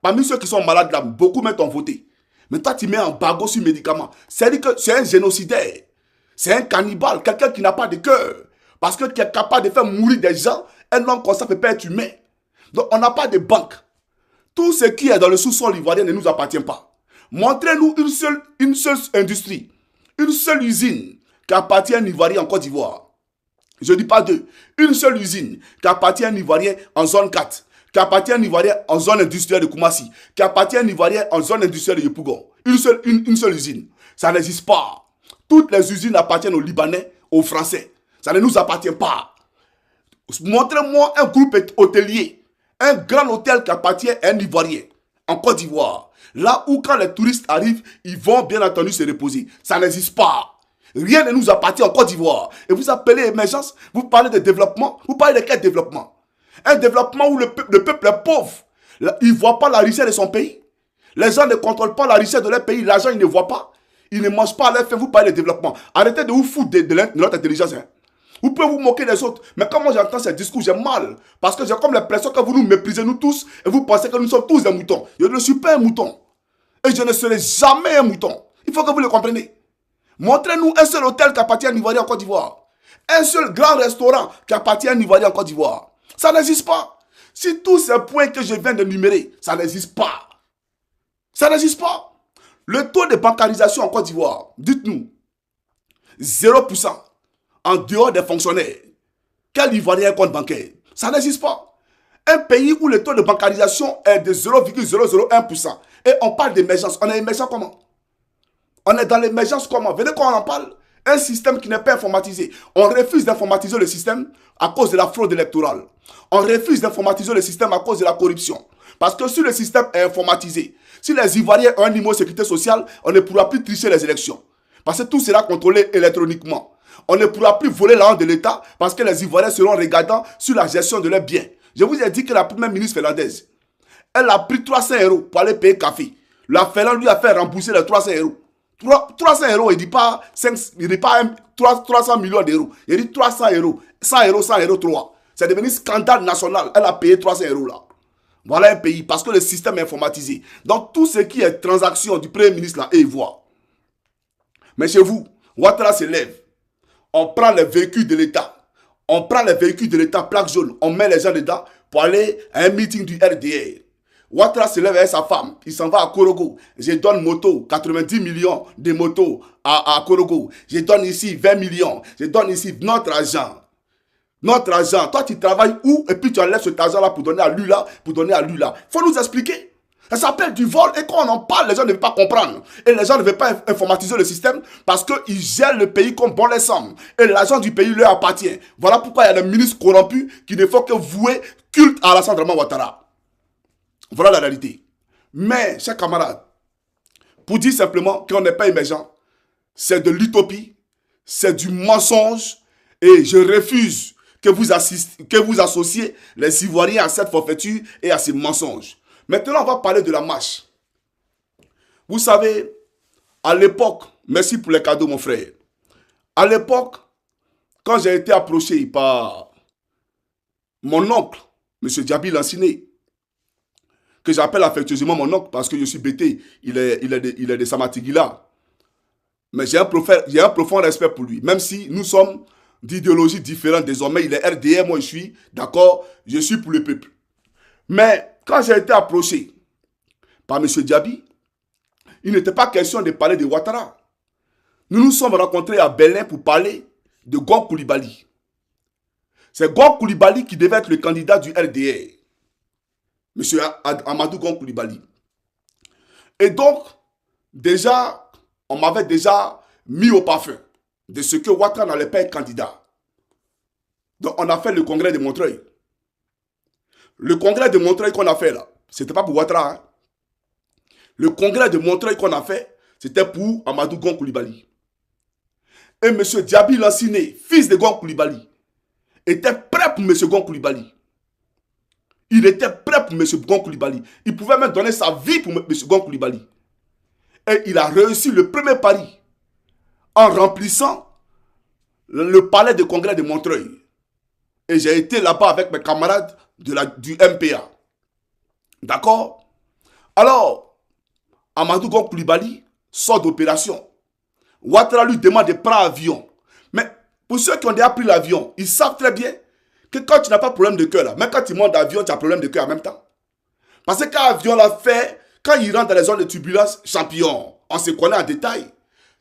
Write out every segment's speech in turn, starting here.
Parmi ceux qui sont malades là, beaucoup même t'ont voté. Mais toi, tu mets un embargo sur médicaments. C'est-à-dire que c'est un génocidaire. C'est un cannibale, quelqu'un qui n'a pas de cœur. Parce que tu es capable de faire mourir des gens, un homme comme ça ne peut pas être humain. Donc, on n'a pas de banque. Tout ce qui est dans le sous-sol ivoirien ne nous appartient pas. Montrez-nous une seule industrie, une seule usine qui appartient à un Ivoirien en Côte d'Ivoire. Je ne dis pas deux. Une seule usine qui appartient à un Ivoirien en zone 4, qui appartient à un Ivoirien en zone industrielle de Koumassi, qui appartient à un Ivoirien en zone industrielle de Yopougon. Une seule usine. Ça n'existe pas. Toutes les usines appartiennent aux Libanais, aux Français. Ça ne nous appartient pas. Montrez-moi un groupe hôtelier, un grand hôtel qui appartient à un Ivoirien en Côte d'Ivoire. Là où quand les touristes arrivent, ils vont bien entendu se reposer. Ça n'existe pas. Rien ne nous appartient en Côte d'Ivoire. Et vous appelez émergence, vous parlez de développement. Vous parlez de quel développement? Un développement où le peuple est pauvre. Il ne voit pas la richesse de son pays. Les gens ne contrôlent pas la richesse de leur pays. L'argent, ils ne voient pas. Ils ne mangent pas à leur faim. Vous parlez de développement. Arrêtez de vous foutre de notre intelligence. Hein. Vous pouvez vous moquer des autres. Mais quand moi j'entends ces discours, j'ai mal. Parce que j'ai comme l'impression que vous nous méprisez, nous tous. Et vous pensez que nous sommes tous des moutons. Je ne suis pas un mouton. Et je ne serai jamais un mouton. Il faut que vous le compreniez. Montrez-nous un seul hôtel qui appartient à un Ivoirien en Côte d'Ivoire. Un seul grand restaurant qui appartient à un Ivoirien en Côte d'Ivoire. Ça n'existe pas. Si tous ces points que je viens de numérer, ça n'existe pas. Ça n'existe pas. Le taux de bancarisation en Côte d'Ivoire, dites-nous, 0%. En dehors des fonctionnaires. Quel Ivoirien a un compte bancaire? Ça n'existe pas. Un pays où le taux de bancarisation est de 0,001%. Et on parle d'émergence. On est émergent comment? On est dans l'émergence comment? Venez qu'on en parle. Un système qui n'est pas informatisé. On refuse d'informatiser le système à cause de la fraude électorale. On refuse d'informatiser le système à cause de la corruption. Parce que si le système est informatisé, si les Ivoiriens ont un numéro de sécurité sociale, on ne pourra plus tricher les élections. Parce que tout sera contrôlé électroniquement. On ne pourra plus voler l'argent de l'État parce que les Ivoiriens seront regardants sur la gestion de leurs biens. Je vous ai dit que la première ministre finlandaise, elle a pris 300 € pour aller payer café. La Finlande lui a fait rembourser les 300 €. 300 €, il ne dit pas, 300 millions d'euros. Il dit 300 €. 100 €, 100 €, 3. C'est devenu scandale national. Elle a payé 300 € là. Voilà un pays parce que le système est informatisé. Donc tout ce qui est transaction du Premier ministre là, il voit. Mais chez vous, Ouattara se lève. On prend les véhicules de l'État. On prend les véhicules de l'État, plaque jaune. On met les gens dedans pour aller à un meeting du RDR. Ouattara se lève avec sa femme. Il s'en va à Korogo. Je donne moto, 90 millions de motos à Korogo. Je donne ici 20 millions. Je donne ici notre argent. Notre argent. Toi, tu travailles où? Et puis tu enlèves cet argent-là pour donner à lui là, pour donner à lui là. Il faut nous expliquer. Ça s'appelle du vol et quand on en parle, les gens ne veulent pas comprendre. Et les gens ne veulent pas informatiser le système parce qu'ils gèrent le pays comme bon les semble. Et l'argent du pays leur appartient. Voilà pourquoi il y a des ministres corrompus qui ne font que vouer culte à Alassane Dramane Ouattara. Voilà la réalité. Mais, chers camarades, pour dire simplement qu'on n'est pas émergent, c'est de l'utopie, c'est du mensonge et je refuse que vous associez les Ivoiriens à cette forfaiture et à ces mensonges. Maintenant, on va parler de la marche. Vous savez, à l'époque, merci pour les cadeaux, mon frère. À l'époque, quand j'ai été approché par mon oncle, M. Djabi Lanciné, que j'appelle affectueusement mon oncle parce que je suis bêté, il est de Samatigila. Mais j'ai un profond respect pour lui, même si nous sommes d'idéologies différentes désormais. Il est RDR, moi je suis, d'accord, je suis pour le peuple. Mais quand j'ai été approché par M. Djabi, il n'était pas question de parler de Ouattara. Nous nous sommes rencontrés à Berlin pour parler de Gon Coulibaly. C'est Gon Coulibaly qui devait être le candidat du RDR. M. Amadou Gon Coulibaly. Et donc, déjà, on m'avait déjà mis au parfum de ce que Ouattara n'allait pas être candidat. Donc, on a fait le congrès de Montreuil. Le congrès de Montreuil qu'on a fait là, c'était pas pour Ouattara. Hein. Le congrès de Montreuil qu'on a fait, c'était pour Amadou Gon Coulibaly. Et M. Djabi Lanciné, fils de Gon Coulibaly, était prêt pour M. Gon Coulibaly. Il était prêt pour M. Gon Coulibaly. Il pouvait même donner sa vie pour M. Gon Coulibaly. Et il a réussi le premier pari en remplissant le palais de congrès de Montreuil. Et j'ai été là-bas avec mes camarades du MPA. D'accord? Alors, Amadou Gon Coulibaly sort d'opération. Ouattara lui demande de prendre l'avion. Mais pour ceux qui ont déjà pris l'avion, ils savent très bien que quand tu n'as pas de problème de cœur, là, même quand tu montes d'avion, tu as problème de cœur en même temps. Parce que quand l'avion l'a fait, quand il rentre dans les zones de turbulence, champion, on se connaît en détail.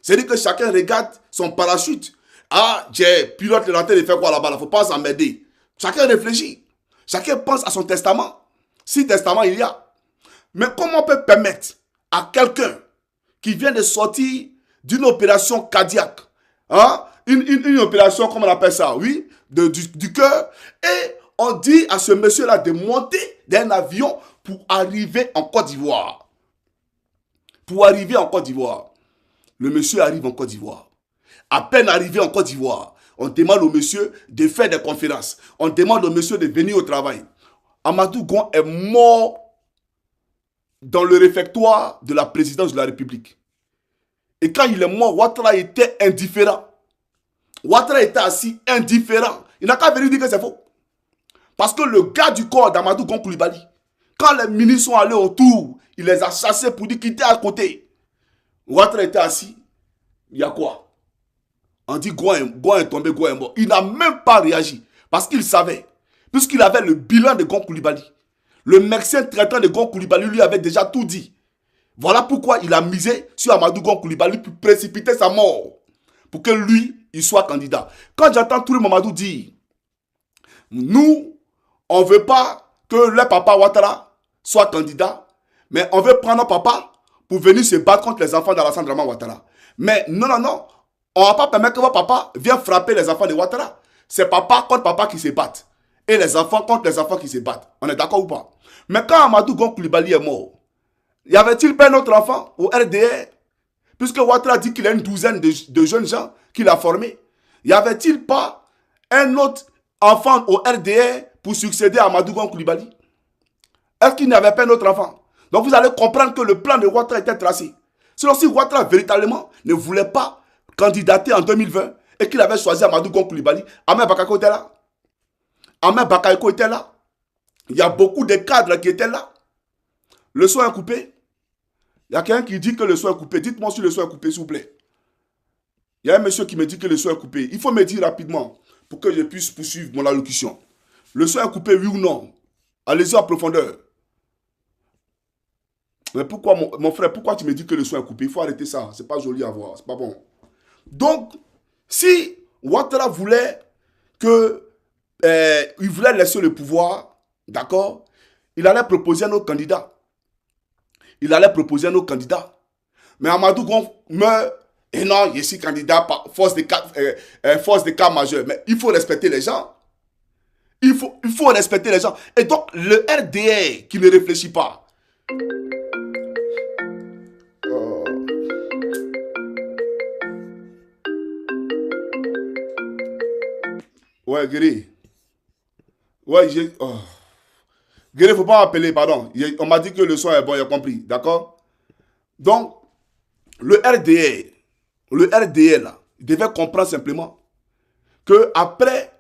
C'est-à-dire que chacun regarde son parachute. Ah, j'ai pilote le rentrée de faire quoi là-bas, il ne faut pas s'emmerder. Chacun réfléchit. Chacun pense à son testament. Si testament il y a. Mais comment on peut permettre à quelqu'un qui vient de sortir d'une opération cardiaque, hein, une opération, comment on appelle ça, oui, du cœur, et on dit à ce monsieur-là de monter d'un avion pour arriver en Côte d'Ivoire. Pour arriver en Côte d'Ivoire. Le monsieur arrive en Côte d'Ivoire. À peine arrivé en Côte d'Ivoire, on demande au monsieur de faire des conférences. On demande au monsieur de venir au travail. Amadou Gon est mort dans le réfectoire de la présidence de la République. Et quand il est mort, Ouattara était indifférent. Ouattara était assis indifférent. Il n'a qu'à venir dire que c'est faux. Parce que le gars du corps d'Amadou Gon Coulibaly, quand les ministres sont allés autour, il les a chassés pour dire qu'il était à côté. Ouattara était assis. Il y a quoi? On dit Gon est tombé, Gon est mort. Il n'a même pas réagi. Parce qu'il savait. Puisqu'il avait le bilan de Gon Coulibaly. Le médecin traitant de Gon Coulibaly lui avait déjà tout dit. Voilà pourquoi il a misé sur Amadou Gon Coulibaly pour précipiter sa mort. Pour que lui, il soit candidat. Quand j'entends tout le Mamadou dire, nous, on ne veut pas que le papa Ouattara soit candidat, mais on veut prendre papa pour venir se battre contre les enfants d'Alassane Draman Ouattara. Mais non, non, non, on ne va pas permettre que votre papa vienne frapper les enfants de Ouattara. C'est papa contre papa qui se battent. Et les enfants contre les enfants qui se battent. On est d'accord ou pas? Mais quand Amadou Gon Coulibaly est mort, y avait-il pas un autre enfant au RDR? Puisque Ouattara dit qu'il a une douzaine de jeunes gens qu'il a formés. Y avait-il pas un autre enfant au RDR pour succéder à Amadou Gon Coulibaly? Est-ce qu'il n'y avait pas un autre enfant? Donc vous allez comprendre que le plan de Ouattara était tracé. Sinon, si Ouattara véritablement ne voulait pas candidater en 2020 et qu'il avait choisi Amadou Gon Coulibaly, Ahmed Bakayoko était là. Ahmed Bakayoko était là. Il y a beaucoup de cadres qui étaient là. Le son est coupé. Il y a quelqu'un qui dit que le son est coupé. Dites-moi si le son est coupé, s'il vous plaît. Il y a un monsieur qui me dit que le son est coupé. Il faut me dire rapidement pour que je puisse poursuivre mon allocution. Le son est coupé, oui ou non? Allez-y en profondeur. Mais pourquoi, mon frère, pourquoi tu me dis que le son est coupé? Il faut arrêter ça. C'est pas joli à voir. C'est pas bon. Donc, si Ouattara voulait que il voulait laisser le pouvoir, d'accord, il allait proposer un autre candidat. Il allait proposer un autre candidat. Mais Amadou Gon meurt. Et non, je suis candidat par force de cas majeur. Mais il faut respecter les gens. Il faut respecter les gens. Et donc, le RDR qui ne réfléchit pas. Ouais, Guéry. Ouais, j'ai... Oh. Guéry, il ne faut pas m'appeler, pardon. On m'a dit que le son est bon, il a compris. D'accord? Donc, le RDR, là, il devait comprendre simplement que après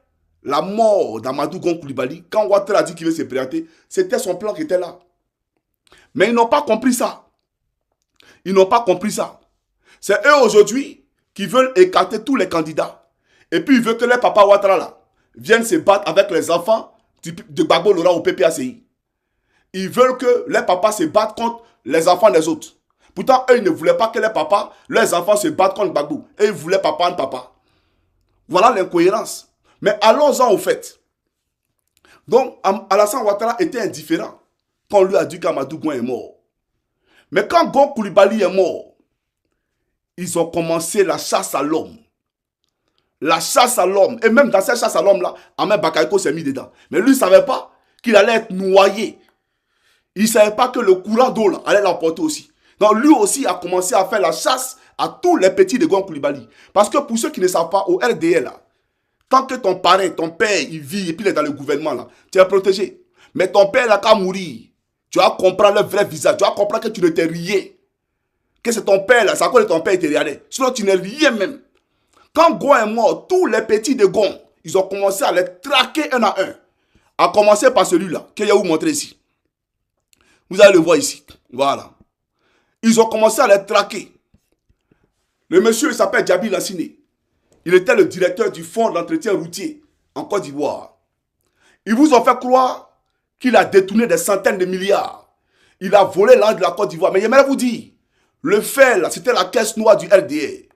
la mort d'Amadou Gon Coulibaly, quand Ouattara a dit qu'il veut se présenter, c'était son plan qui était là. Mais ils n'ont pas compris ça. Ils n'ont pas compris ça. C'est eux aujourd'hui qui veulent écarter tous les candidats. Et puis ils veulent que les papas Ouattara là viennent se battre avec les enfants de Gbagbo Laurent au PPACI. Ils veulent que les papas se battent contre les enfants des autres. Pourtant, eux, ils ne voulaient pas que les papas, leurs enfants se battent contre Gbagbo. Et ils voulaient papa en papa. Voilà l'incohérence. Mais allons-en au fait. Donc, Alassane Ouattara était indifférent quand on lui a dit qu'Amadou Gon est mort. Mais quand Gon Coulibaly est mort, ils ont commencé la chasse à l'homme. La chasse à l'homme. Et même dans cette chasse à l'homme-là, Ahmed Bakayoko s'est mis dedans. Mais lui ne savait pas qu'il allait être noyé. Il ne savait pas que le courant d'eau allait l'emporter aussi. Donc lui aussi a commencé à faire la chasse à tous les petits de Gon Coulibaly. Parce que pour ceux qui ne savent pas, au RDL, là, tant que ton parrain, ton père, il vit et puis il est dans le gouvernement, là, tu es protégé. Mais ton père, là, qu'à mourir, tu vas comprendre le vrai visage. Tu vas comprendre que tu ne t'es rien. Que c'est ton père, là, c'est à cause de ton père qui te regardait. Sinon, tu n'es rien même. Quand Gon est mort, tous les petits de Gon, ils ont commencé à les traquer un à un. À commencer par celui-là, que je vais vous montrer ici. Vous allez le voir ici. Voilà. Ils ont commencé à les traquer. Le monsieur, il s'appelle Djabi Lassine. Il était le directeur du fonds d'entretien routier en Côte d'Ivoire. Ils vous ont fait croire qu'il a détourné des centaines de milliards. Il a volé l'argent de la Côte d'Ivoire. Mais j'aimerais vous dire, le fait là, c'était la caisse noire du RDR.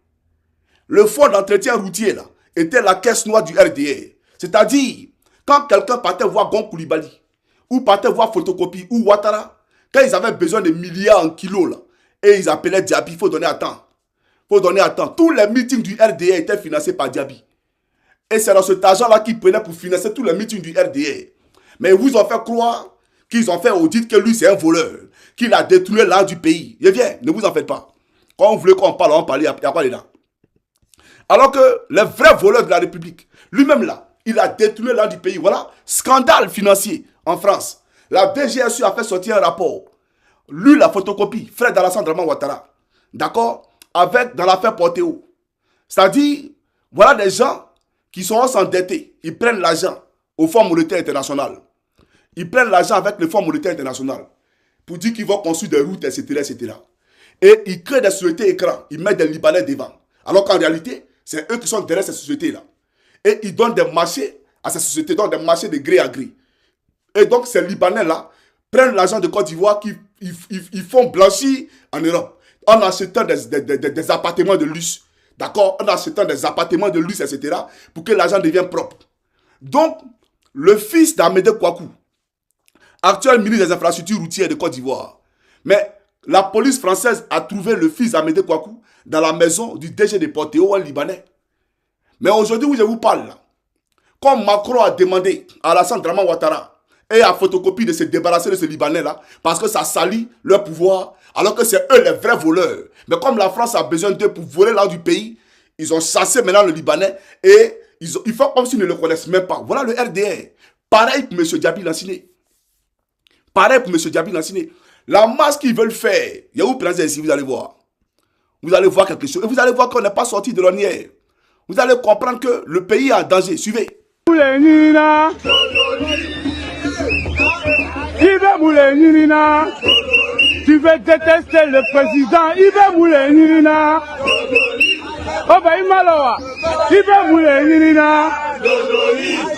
Le fonds d'entretien routier là, était la caisse noire du RDR. C'est-à-dire, quand quelqu'un partait voir Gon Koulibaly, ou partait voir Photocopie, ou Ouattara, quand ils avaient besoin de milliards en kilos là, et ils appelaient Djabi, il faut donner à temps. Il faut donner à temps. Tous les meetings du RDR étaient financés par Djabi. Et c'est dans cet argent-là qu'ils prenaient pour financer tous les meetings du RDR. Mais ils vous ont fait croire qu'ils ont fait audit que lui c'est un voleur, qu'il a détourné l'argent du pays. Il vient, ne vous en faites pas. Quand vous voulez qu'on parle, on parle, il n'y a pas dedans. Alors que les vrais voleurs de la République, lui-même là, il a détourné l'argent du pays. Voilà, scandale financier en France. La DGSU a fait sortir un rapport. Lui, la photocopie, Fred Alassane Draman Ouattara. D'accord? Avec, dans l'affaire Portéo. C'est-à-dire, voilà des gens qui sont s'endettés. Ils prennent l'argent au Fonds monétaire international. Ils prennent l'argent avec le Fonds monétaire international pour dire qu'ils vont construire des routes, etc., etc. Et ils créent des sociétés écrans. Ils mettent des Libanais devant. Alors qu'en réalité, c'est eux qui sont derrière ces sociétés-là. Et ils donnent des marchés à ces sociétés, donnent des marchés de gré à gré. Et donc, ces Libanais-là prennent l'argent de Côte d'Ivoire qu'ils font blanchir en Europe. En achetant des appartements de luxe. D'accord? En achetant des appartements de luxe, etc. pour que l'argent devienne propre. Donc, le fils d'Amédée Kouakou, actuel ministre des infrastructures routières de Côte d'Ivoire. Mais la police française a trouvé le fils d'Amédée Kouakou dans la maison du DG de Portéo, un Libanais. Mais aujourd'hui où je vous parle, là, comme Macron a demandé à Alassane Draman Ouattara et à Photocopie de se débarrasser de ce Libanais-là, parce que ça salit leur pouvoir, alors que c'est eux les vrais voleurs. Mais comme la France a besoin d'eux pour voler l'argent du pays, ils ont chassé maintenant le Libanais et ils font comme s'ils ne le connaissent même pas. Voilà le RDR. Pareil pour M. Djabi Lassine. Pareil pour M. Djabi Lassine. La masse qu'ils veulent faire, il y a où présent ici, vous allez voir. Vous allez voir quelque chose. Et vous allez voir qu'on n'est pas sorti de l'ornière. Vous allez comprendre que le pays est en danger. Suivez. Tu veux détester le président, il va mouler.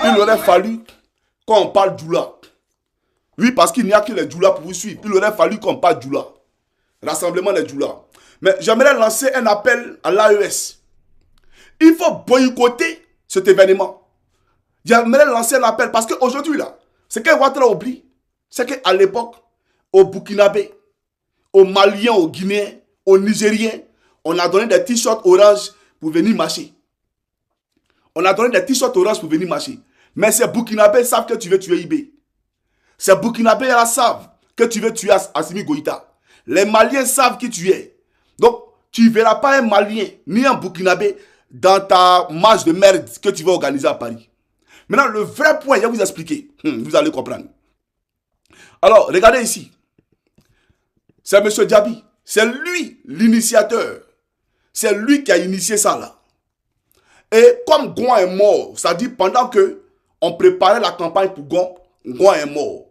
Il aurait fallu qu'on parle Djoula. Oui, parce qu'il n'y a que les Djoula pour vous suivre. Il aurait fallu qu'on parle Djoula. Rassemblement des Djoula. Mais j'aimerais lancer un appel à l'AES. Il faut boycotter cet événement. J'aimerais lancer un appel parce qu'aujourd'hui, là, ce que Ouattara oublie, c'est qu'à l'époque, aux Burkinabés, aux Maliens, aux Guinéens, aux Nigériens, on a donné des t-shirts orange pour venir marcher. On a donné des t-shirts orange pour venir marcher. Mais ces Burkinabés savent que tu veux tuer Ibé. Ces Burkinabés là savent que tu veux tuer Assimi Goïta. Les Maliens savent qui tu es. Donc, tu ne verras pas un Malien ni un Burkinabé dans ta marche de merde que tu vas organiser à Paris. Maintenant, le vrai point, je vais vous expliquer. Vous allez comprendre. Alors, regardez ici. C'est M. Djabi. C'est lui l'initiateur. C'est lui qui a initié ça là. Et comme Gon est mort, c'est-à-dire pendant que on préparait la campagne pour Gon, Gon est mort.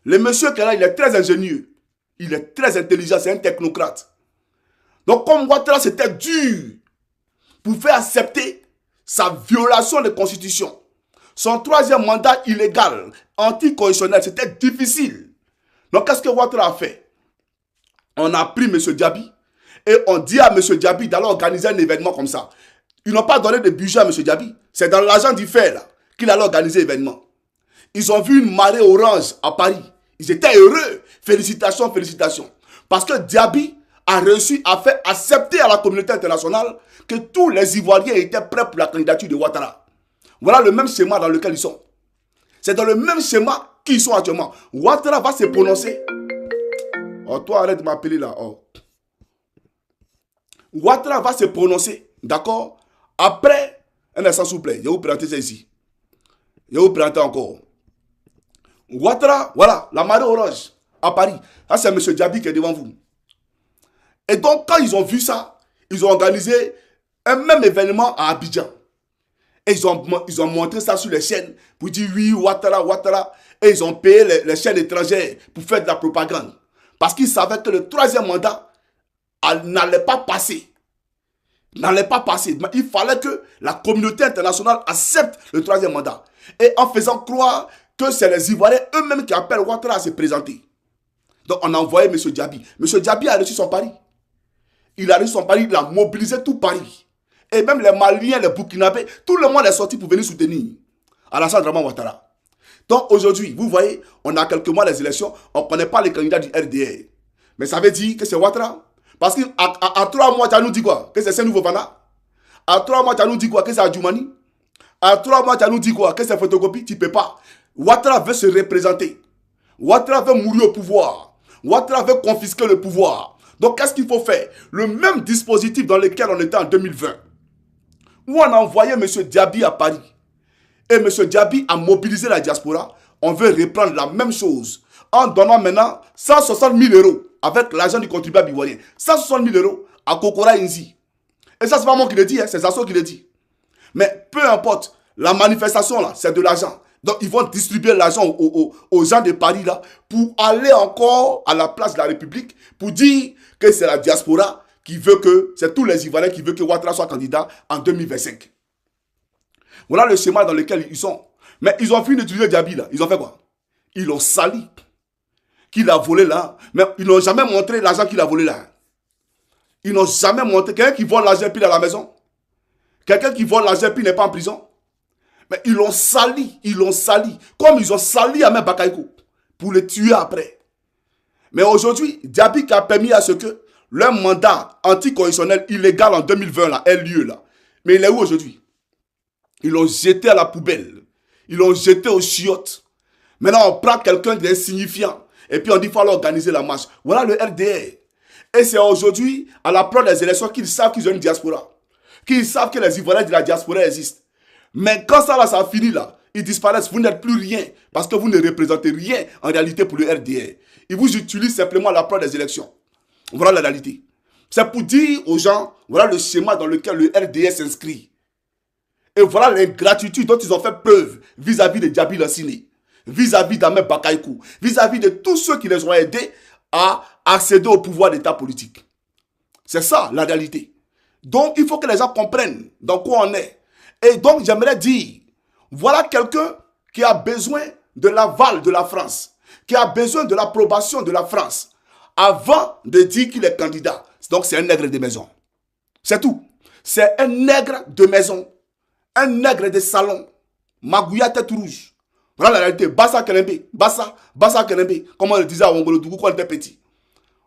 Le monsieur qui est là, il est très ingénieux. Il est très intelligent, c'est un technocrate. Donc comme Ouattara, c'était dur pour faire accepter sa violation de constitution. Son troisième mandat illégal, anticonstitutionnel, c'était difficile. Donc qu'est-ce que Ouattara a fait? On a pris M. Djabi et on dit à M. Djabi d'aller organiser un événement comme ça. Ils n'ont pas donné de budget à M. Djabi. C'est dans l'argent du fait là qu'il allait organiser l'événement. Ils ont vu une marée orange à Paris. Ils étaient heureux. Félicitations, félicitations. Parce que Djabi a réussi à faire accepter à la communauté internationale que tous les Ivoiriens étaient prêts pour la candidature de Ouattara. Voilà le même schéma dans lequel ils sont. C'est dans le même schéma qu'ils sont actuellement. Ouattara va se prononcer. Oh, toi, arrête de m'appeler là. Oh. Ouattara va se prononcer, d'accord? Après, un instant s'il vous plaît, je vais vous présenter ça ici. Je vais vous présenter encore. Ouattara, voilà, la marée orange à Paris. Ça, c'est M. Djabi qui est devant vous. Et donc, quand ils ont vu ça, ils ont organisé un même événement à Abidjan. Et ils ont montré ça sur les chaînes pour dire oui, Ouattara, Ouattara. Et ils ont payé les chaînes étrangères pour faire de la propagande. Parce qu'ils savaient que le troisième mandat n'allait pas passer. N'allait pas passer. Mais il fallait que la communauté internationale accepte le troisième mandat. Et en faisant croire que c'est les Ivoiriens eux-mêmes qui appellent Ouattara à se présenter. Donc on a envoyé M. Diaby. M. Diaby a reçu son pari. Il a reçu son pari, il a mobilisé tout Paris. Et même les Maliens, les Burkinabés, tout le monde est sorti pour venir soutenir Alassane Dramane Ouattara. Donc aujourd'hui, vous voyez, on a quelques mois les élections, on ne connaît pas les candidats du RDR. Mais ça veut dire que c'est Ouattara. Parce qu'à 3 mois, tu nous dit quoi? Que c'est Saint-Nouveau Fana. À 3 mois, tu nous dit quoi? Que c'est Adjoumani. À 3 mois, tu nous dit quoi? Que c'est photocopie. Tu ne peux pas. Ouattara veut se représenter. Ouattara veut mourir au pouvoir. Ouattara veut confisquer le pouvoir. Donc, qu'est-ce qu'il faut faire? Le même dispositif dans lequel on était en 2020, où on a envoyé M. Diaby à Paris. Et M. Diaby a mobilisé la diaspora. On veut reprendre la même chose en donnant maintenant 160 000 euros avec l'argent du contribuable ivoirien. 160 000 euros à Kokora Inzi. Et ça, c'est pas moi qui le dis, hein, c'est Zasso qui le dit. Mais peu importe, la manifestation là, c'est de l'argent. Donc ils vont distribuer l'argent aux gens de Paris là pour aller encore à la place de la République pour dire que c'est la diaspora qui veut que, c'est tous les Ivoiriens qui veulent que Ouattara soit candidat en 2025. Voilà le schéma dans lequel ils sont. Mais ils ont fini d'utiliser Diaby là. Ils ont fait quoi? Ils l'ont sali. Qu'il a volé là. Mais ils n'ont jamais montré l'argent qu'il a volé là. Ils n'ont jamais montré. Quelqu'un qui vole l'argent puis à la maison. Quelqu'un qui vole l'argent puis n'est pas en prison. Mais ils l'ont sali. Ils l'ont sali. Comme ils ont sali Ahmed Bakayoko. Pour le tuer après. Mais aujourd'hui, Diaby qui a permis à ce que leur mandat anticonstitutionnel illégal en 2020 là, ait lieu là. Mais il est où aujourd'hui? Ils l'ont jeté à la poubelle. Ils l'ont jeté aux chiottes. Maintenant, on prend quelqu'un d'insignifiant. Et puis on dit qu'il faut organiser la marche. Voilà le RDR. Et c'est aujourd'hui, à l'approche des élections, qu'ils savent qu'ils ont une diaspora. Qu'ils savent que les Ivoiriens de la diaspora existent. Mais quand ça, là, ça finit là, ils disparaissent. Vous n'êtes plus rien. Parce que vous ne représentez rien en réalité pour le RDR. Ils vous utilisent simplement à l'approche des élections. Voilà la réalité. C'est pour dire aux gens, voilà le schéma dans lequel le RDR s'inscrit. Et voilà l'ingratitude dont ils ont fait preuve vis-à-vis de Diaby Lassine, vis-à-vis d'Ahmed Bakayoko, vis-à-vis de tous ceux qui les ont aidés à accéder au pouvoir d'état politique. C'est ça la réalité. Donc il faut que les gens comprennent dans quoi on est. Et donc j'aimerais dire, voilà quelqu'un qui a besoin de l'aval de la France, qui a besoin de l'approbation de la France, avant de dire qu'il est candidat. Donc c'est un nègre de maison. C'est tout. C'est un nègre de maison. Un nègre de salon. Magouya tête rouge. Voilà la réalité. Bassa Kelembe. Bassa Kelembe. Comme on le disait à Wongolo-Dougou quand on était petit.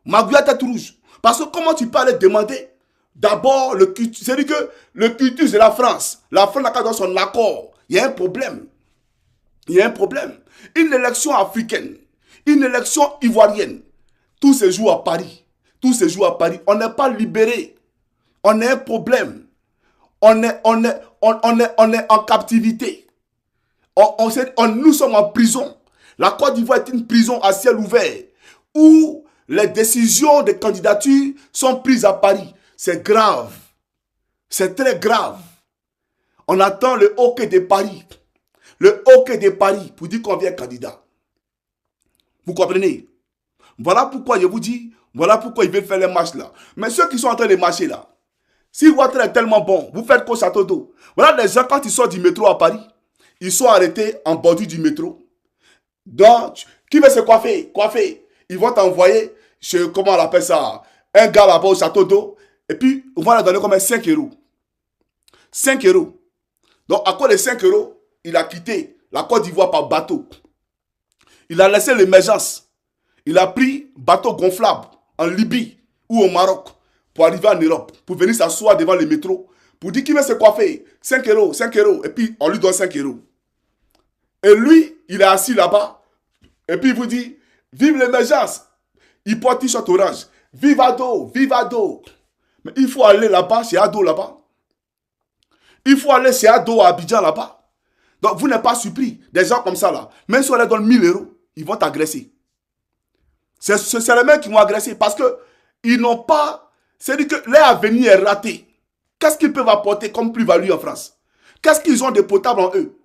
Magouya tête rouge. Parce que comment tu peux aller demander d'abord le culture. C'est-à-dire que le culture de la France. La France n'a qu'à donner son accord. Il y a un problème. Il y a un problème. Une élection africaine. Une élection ivoirienne. Tout se joue à Paris. Tout se joue à Paris. On n'est pas libéré. On a un problème. On est en captivité. Nous sommes en prison. La Côte d'Ivoire est une prison à ciel ouvert où les décisions de candidature sont prises à Paris. C'est grave. C'est très grave. On attend le hockey de Paris. Le hockey de Paris pour dire qu'on vient candidat. Vous comprenez? Voilà pourquoi je vous dis, voilà pourquoi ils veulent faire les marches là. Mais ceux qui sont en train de marcher là, si Ouattara est tellement bon, vous faites qu'au château d'eau. Voilà les gens, quand ils sortent du métro à Paris, ils sont arrêtés en bordure du métro. Donc, qui veut se coiffer? Ils vont t'envoyer, comment on appelle ça, un gars là-bas au château d'eau, et puis on va leur donner comme 5 euros. 5 euros. Donc, à cause de 5 euros, il a quitté la Côte d'Ivoire par bateau. Il a laissé l'émergence. Il a pris bateau gonflable en Libye ou au Maroc pour arriver en Europe, pour venir s'asseoir devant le métro, pour dire qu'il veut se coiffer. 5 euros, 5 euros. Et puis, on lui donne 5 euros. Et lui, il est assis là-bas. Et puis, il vous dit, vive l'émergence. Il porte t-shirt orange. Vive Ado, vive Ado. Mais il faut aller là-bas, chez Ado là-bas. Il faut aller chez Ado à Abidjan là-bas. Donc, vous n'êtes pas surpris. Des gens comme ça là, même si on leur donne 1000 euros, ils vont t'agresser. C'est les mêmes qui vont agresser parce qu'ils n'ont pas... C'est-à-dire que leur avenir est raté. Qu'est-ce qu'ils peuvent apporter comme plus-value en France? Qu'est-ce qu'ils ont de potable en eux?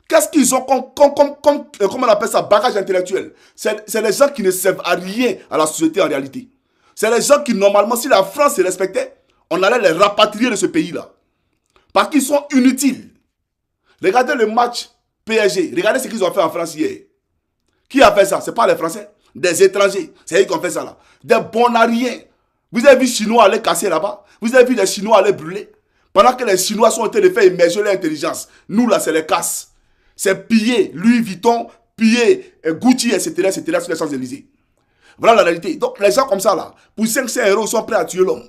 Qu'est-ce qu'ils ont comment on appelle ça, bagage intellectuel? C'est les gens qui ne servent à rien à la société en réalité. C'est les gens qui, normalement, si la France se respectait, on allait les rapatrier de ce pays-là. Parce qu'ils sont inutiles. Regardez le match PSG. Regardez ce qu'ils ont fait en France hier. Qui a fait ça? Ce n'est pas les Français. Des étrangers. C'est eux qui ont fait ça là. Des bonariens. Vous avez vu les Chinois aller casser là-bas? Vous avez vu les Chinois aller brûler? Pendant que les Chinois sont en train de faire émerger leur intelligence. Nous là, c'est les casses. C'est piller Louis Vuitton, piller Gucci, etc. sur les Champs-Élysées. Voilà la réalité. Donc les gens comme ça là, pour 500 euros, ils sont prêts à tuer l'homme.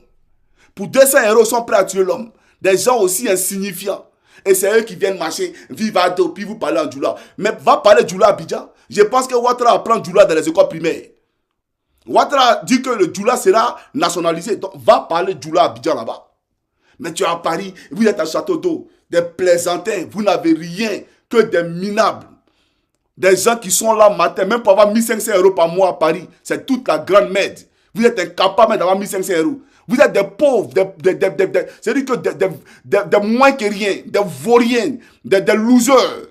Pour 200 euros, ils sont prêts à tuer l'homme. Des gens aussi insignifiants. Et c'est eux qui viennent marcher, vivado, puis vous parlez en Djoula. Mais va parler Djoula à Abidjan. Je pense que Ouattara apprend Djoula dans les écoles primaires. Ouattara dit que le Djoula sera nationalisé. Donc va parler Djoula à Abidjan là-bas. Mais tu es à Paris, vous êtes à Château d'Eau, des plaisantins, vous n'avez rien que des minables. Des gens qui sont là matin, même pour avoir 1500 euros par mois à Paris, c'est toute la grande merde. Vous êtes incapables d'avoir 1500 euros. Vous êtes des pauvres, c'est-à-dire que des moins que rien, des vauriens, des losers.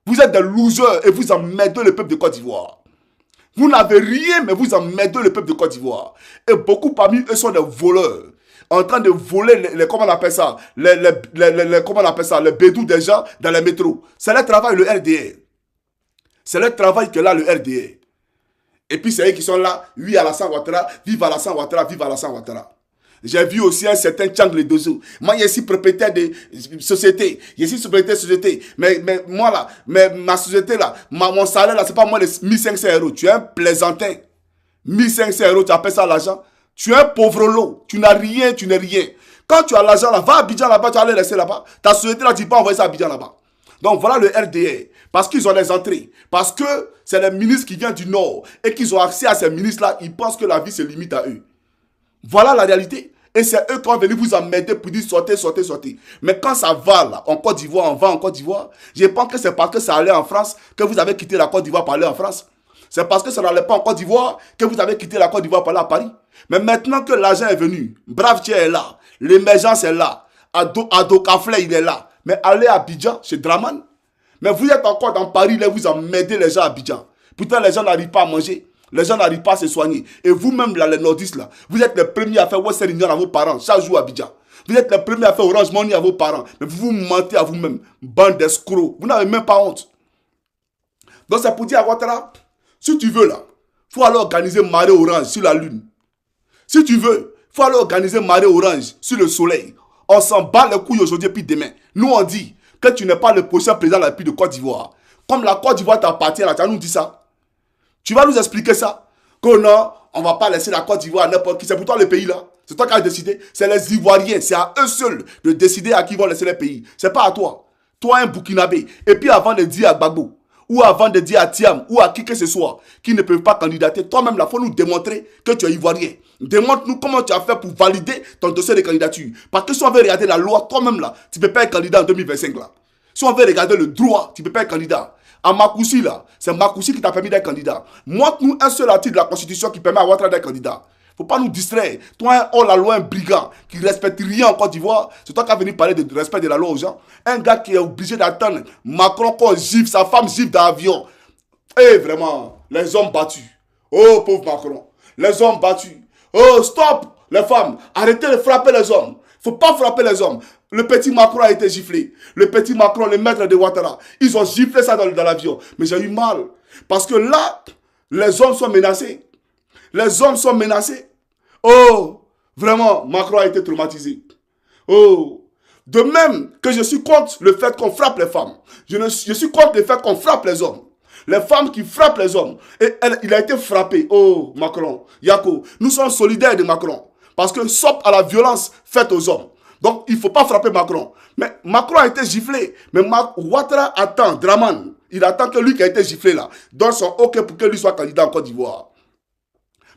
Vous êtes des losers et vous emmerdez le peuple de Côte d'Ivoire. Vous n'avez rien, mais vous emmerdez le peuple de Côte d'Ivoire. Et beaucoup parmi eux sont des voleurs. En train de voler comment on appelle ça, comment on appelle ça, les bédous des gens dans les métros. C'est le travail, le RDR. C'est le travail que là, le RDR. Et puis c'est eux qui sont là, oui, Alassane Ouattara, vive Alassane Ouattara, vive Alassane Ouattara. J'ai vu aussi un certain Tchang Ledozo. Moi, je suis propriétaire de société. Je suis propriétaire de société. Mais moi là, ma société là, mon salaire là, c'est pas moi les 1500 euros. Tu es un plaisantin. 1500 euros, tu appelles ça l'argent. Tu es un pauvre lot. Tu n'as rien, tu n'es rien. Quand tu as l'argent là, va à Abidjan là-bas, tu vas aller rester là-bas. Ta société là, tu peux envoyer ça à Abidjan là-bas. Donc voilà le RDR. Parce qu'ils ont les entrées. Parce que c'est les ministres qui viennent du Nord. Et qu'ils ont accès à ces ministres-là, ils pensent que la vie se limite à eux. Voilà la réalité. Et c'est eux qui vont venir vous emmerder pour dire sortez, sortez, sortez. Mais quand ça va là, en Côte d'Ivoire, on va en Côte d'Ivoire, je pense que c'est parce que ça allait en France que vous avez quitté la Côte d'Ivoire pour aller en France. C'est parce que ça n'allait pas en Côte d'Ivoire que vous avez quitté la Côte d'Ivoire pour aller à Paris. Mais maintenant que l'argent est venu, Brave Tier est là, l'émergence est là, Ado Kafle il est là. Mais allez à Abidjan, chez Draman. Mais vous êtes encore dans Paris, là, vous emmerdez les gens à Abidjan. Pourtant, les gens n'arrivent pas à manger. Les gens n'arrivent pas à se soigner. Et vous-même, là, les nordistes, là, vous êtes les premiers à faire Western Union à vos parents, chaque jour à Abidjan. Vous êtes les premiers à faire Orange Money à vos parents. Mais vous mentez à vous-même. Bande d'escrocs. Vous n'avez même pas honte. Donc, c'est pour dire à Ouattara, si tu veux, là, il faut aller organiser marée orange sur la lune. Si tu veux, il faut aller organiser marée orange sur le soleil. On s'en bat les couilles aujourd'hui et puis demain. Nous, on dit que tu n'es pas le prochain président de la République de Côte d'Ivoire. Comme la Côte d'Ivoire t'appartient, là, tu vas nous dire ça. Tu vas nous expliquer ça. Que non, on ne va pas laisser la Côte d'Ivoire à n'importe qui. C'est pour toi le pays là. C'est toi qui as décidé. C'est les Ivoiriens. C'est à eux seuls de décider à qui vont laisser les pays. C'est pas à toi. Toi, un Burkinabé. Et puis avant de dire à Gbagbo, ou avant de dire à Thiam, ou à qui que ce soit, qui ne peuvent pas candidater, toi-même là, il faut nous démontrer que tu es Ivoirien. Démontre-nous comment tu as fait pour valider ton dossier de candidature. Parce que si on veut regarder la loi, toi-même là, tu ne peux pas être candidat en 2025 là. Si on veut regarder le droit, tu ne peux pas être candidat. À Makoussi là, c'est Makoussi qui t'a permis d'être candidat. Montre-nous un seul article de la Constitution qui permet à Ouattara d'être candidat. Faut pas nous distraire. Toi, un hors-la-loi, un brigand qui ne respecte rien en Côte d'Ivoire, c'est toi qui as venu parler de respect de la loi aux gens. Un gars qui est obligé d'attendre Macron qu'on gifle, sa femme gifle dans l'avion. Eh, vraiment, les hommes battus. Oh, pauvre Macron. Les hommes battus. Oh, stop, les femmes. Arrêtez de frapper les hommes. Faut pas frapper les hommes. Le petit Macron a été giflé. Le petit Macron, le maître de Ouattara, ils ont giflé ça dans l'avion. Mais j'ai eu mal. Parce que là, les hommes sont menacés. Les hommes sont menacés. Oh, vraiment, Macron a été traumatisé. Oh, de même que je suis contre le fait qu'on frappe les femmes. Je suis contre le fait qu'on frappe les hommes. Les femmes qui frappent les hommes. Et il a été frappé. Oh, Macron, Yako, nous sommes solidaires de Macron. Parce que stop à la violence faite aux hommes. Donc, il ne faut pas frapper Macron. Mais Macron a été giflé. Mais Ouattara attend, Draman, il attend que lui qui a été giflé là, donne son OK pour que lui soit candidat en Côte d'Ivoire.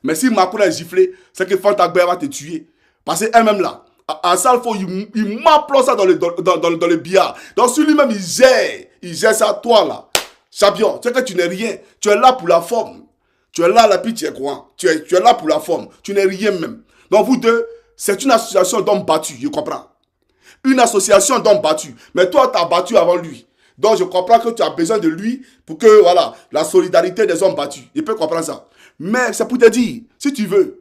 Mais si Macron est giflé, c'est que Fanta Gbaya va te tuer. Parce qu'elle-même là, à Salfo, il m'applaudit ça dans le billard. Donc, sur lui-même, il gère ça, toi là. Champion, c'est que tu n'es rien. Tu es là pour la forme. Tu es là, la puis tu es quoi? Tu es là pour la forme. Tu n'es rien même. Donc, vous deux, c'est une association d'hommes battus, je comprends. Une association d'hommes battus. Mais toi, tu as battu avant lui. Donc je comprends que tu as besoin de lui pour que, voilà, la solidarité des hommes battus. Je peux comprendre ça. Mais c'est pour te dire, si tu veux,